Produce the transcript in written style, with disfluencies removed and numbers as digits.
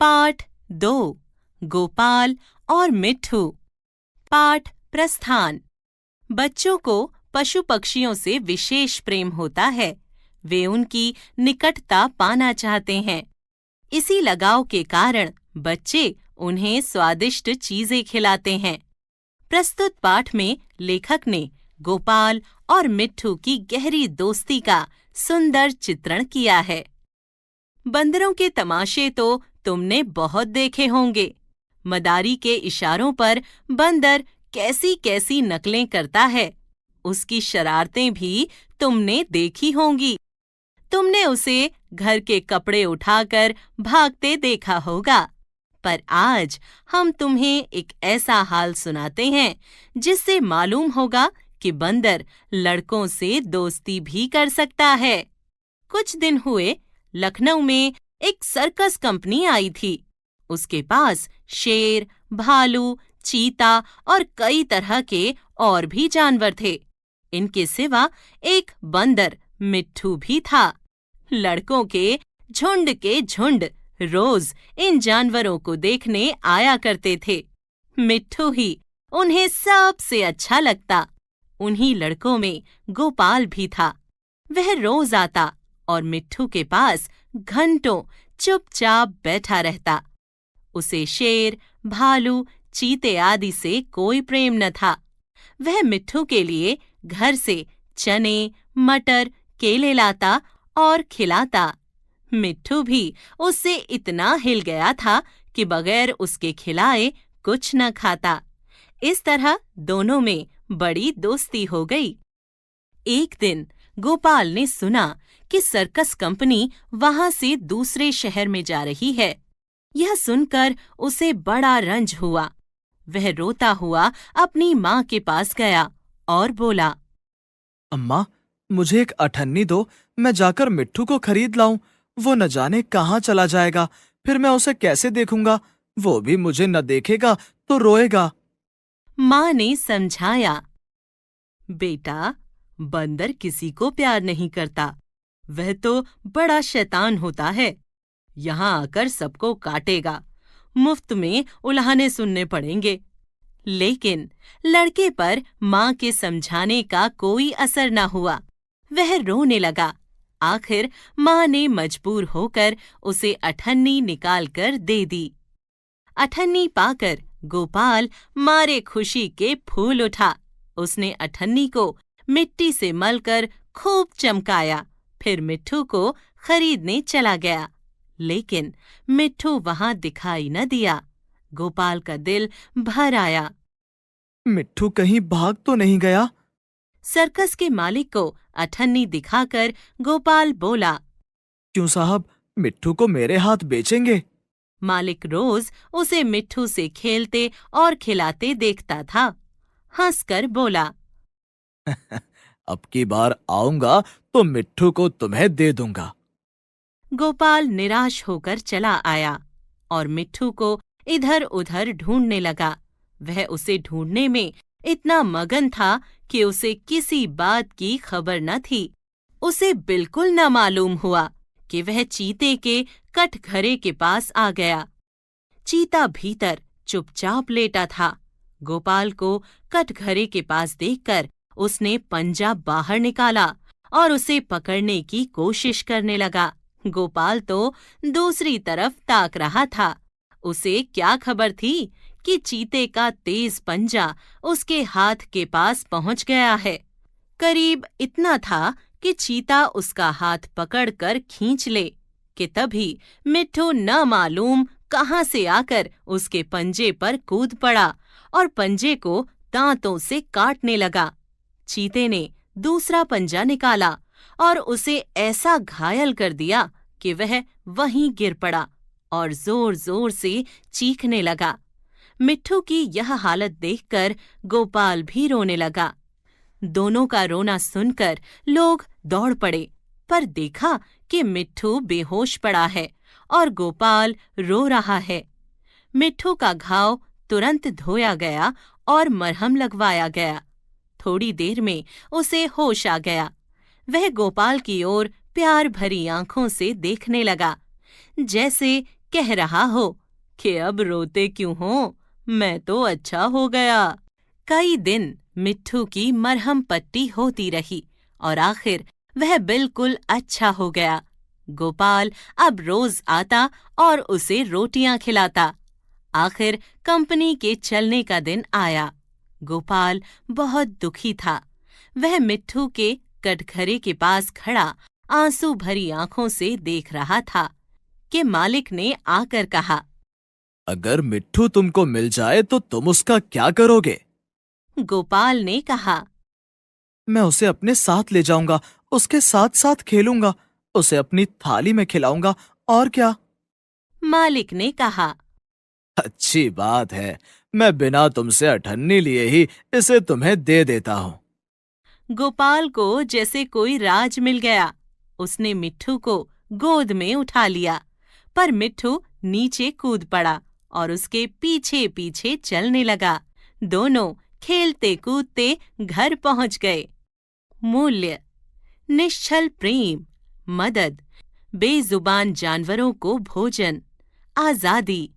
पाठ 2 गोपाल और मिट्ठू। पाठ प्रस्थान। बच्चों को पशु पक्षियों से विशेष प्रेम होता है। वे उनकी निकटता पाना चाहते हैं। इसी लगाव के कारण बच्चे उन्हें स्वादिष्ट चीजें खिलाते हैं। प्रस्तुत पाठ में लेखक ने गोपाल और मिट्ठू की गहरी दोस्ती का सुंदर चित्रण किया है। बंदरों के तमाशे तो तुमने बहुत देखे होंगे। मदारी के इशारों पर बंदर कैसी कैसी नकलें करता है, उसकी शरारतें भी तुमने देखी होंगी। तुमने उसे घर के कपड़े उठाकर भागते देखा होगा। पर आज हम तुम्हें एक ऐसा हाल सुनाते हैं जिससे मालूम होगा कि बंदर लड़कों से दोस्ती भी कर सकता है। कुछ दिन हुए, लखनऊ में एक सर्कस कंपनी आई थी। उसके पास शेर, भालू, चीता और कई तरह के और भी जानवर थे। इनके सिवा एक बंदर मिट्ठू भी था। लड़कों के झुंड रोज इन जानवरों को देखने आया करते थे। मिट्ठू ही उन्हें सबसे अच्छा लगता। उन्हीं लड़कों में गोपाल भी था। वह रोज आता और मिट्ठू के पास घंटों चुपचाप बैठा रहता। उसे शेर, भालू, चीते आदि से कोई प्रेम न था। वह मिट्ठू के लिए घर से चने, मटर, केले लाता और खिलाता। मिट्ठू भी उससे इतना हिल गया था कि बगैर उसके खिलाए कुछ न खाता। इस तरह दोनों में बड़ी दोस्ती हो गई। एक दिन गोपाल ने सुना कि सर्कस कंपनी वहां से दूसरे शहर में जा रही है। यह सुनकर उसे बड़ा रंज हुआ। वह रोता हुआ अपनी माँ के पास गया और बोला, अम्मा, मुझे एक अठन्नी दो, मैं जाकर मिट्ठू को खरीद लाऊं। वो न जाने कहाँ चला जाएगा, फिर मैं उसे कैसे देखूंगा? वो भी मुझे न देखेगा तो रोएगा। माँ ने समझाया, बेटा, बंदर किसी को प्यार नहीं करता। वह तो बड़ा शैतान होता है। यहाँ आकर सबको काटेगा। मुफ्त में उल्हाने सुनने पड़ेंगे। लेकिन लड़के पर माँ के समझाने का कोई असर न हुआ। वह रोने लगा। आखिर माँ ने मजबूर होकर उसे अठन्नी निकालकर दे दी। अठन्नी पाकर गोपाल मारे खुशी के फूल उठा। उसने अठन्नी को मिट्टी से मलकर खूब चमकाया। फिर मिट्ठू को खरीदने चला गया। लेकिन मिट्ठू वहां दिखाई न दिया। गोपाल का दिल भर आया। मिट्ठू कहीं भाग तो नहीं गया? सर्कस के मालिक को अठन्नी दिखाकर गोपाल बोला, क्यों साहब, मिट्ठू को मेरे हाथ बेचेंगे? मालिक रोज उसे मिट्ठू से खेलते और खिलाते देखता था। हंसकर बोला, अब की बार आऊंगा तो मिट्ठू को तुम्हें दे दूंगा। गोपाल निराश होकर चला आया और मिट्ठू को इधर उधर ढूंढने लगा। वह उसे ढूंढने में इतना मगन था कि उसे किसी बात की खबर न थी। उसे बिल्कुल न मालूम हुआ कि वह चीते के कटघरे के पास आ गया। चीता भीतर चुपचाप लेटा था। गोपाल को कटघरे के पास देखकर उसने पंजा बाहर निकाला और उसे पकड़ने की कोशिश करने लगा। गोपाल तो दूसरी तरफ ताक रहा था। उसे क्या खबर थी कि चीते का तेज पंजा उसके हाथ के पास पहुंच गया है। करीब इतना था कि चीता उसका हाथ पकड़कर खींच ले कि तभी मिट्ठू न मालूम कहां से आकर उसके पंजे पर कूद पड़ा और पंजे को दांतों से काटने लगा। चीते ने दूसरा पंजा निकाला और उसे ऐसा घायल कर दिया कि वह वहीं गिर पड़ा और जोर जोर से चीखने लगा। मिट्ठू की यह हालत देखकर गोपाल भी रोने लगा। दोनों का रोना सुनकर लोग दौड़ पड़े, पर देखा कि मिट्ठू बेहोश पड़ा है और गोपाल रो रहा है। मिट्ठू का घाव तुरंत धोया गया और मरहम लगवाया गया। थोड़ी देर में उसे होश आ गया। वह गोपाल की ओर प्यार भरी आंखों से देखने लगा, जैसे कह रहा हो कि अब रोते क्यों हो, मैं तो अच्छा हो गया। कई दिन मिट्ठू की मरहम पट्टी होती रही और आखिर वह बिल्कुल अच्छा हो गया। गोपाल अब रोज आता और उसे रोटियां खिलाता। आखिर कंपनी के चलने का दिन आया। गोपाल बहुत दुखी था। वह मिट्ठू के कटघरे के पास खड़ा आंसू भरी आंखों से देख रहा था कि मालिक ने आकर कहा, अगर मिट्ठू तुमको मिल जाए तो तुम उसका क्या करोगे? गोपाल ने कहा, मैं उसे अपने साथ ले जाऊंगा, उसके साथ साथ खेलूंगा, उसे अपनी थाली में खिलाऊंगा, और क्या। मालिक ने कहा, अच्छी बात है, मैं बिना तुमसे अठन्नी लिए ही इसे तुम्हें दे देता हूँ। गोपाल को जैसे कोई राज मिल गया। उसने मिट्ठू को गोद में उठा लिया, पर मिट्ठू नीचे कूद पड़ा और उसके पीछे पीछे चलने लगा। दोनों खेलते कूदते घर पहुंच गए। मूल्य: निश्चल प्रेम, मदद, बेजुबान जानवरों को भोजन, आजादी,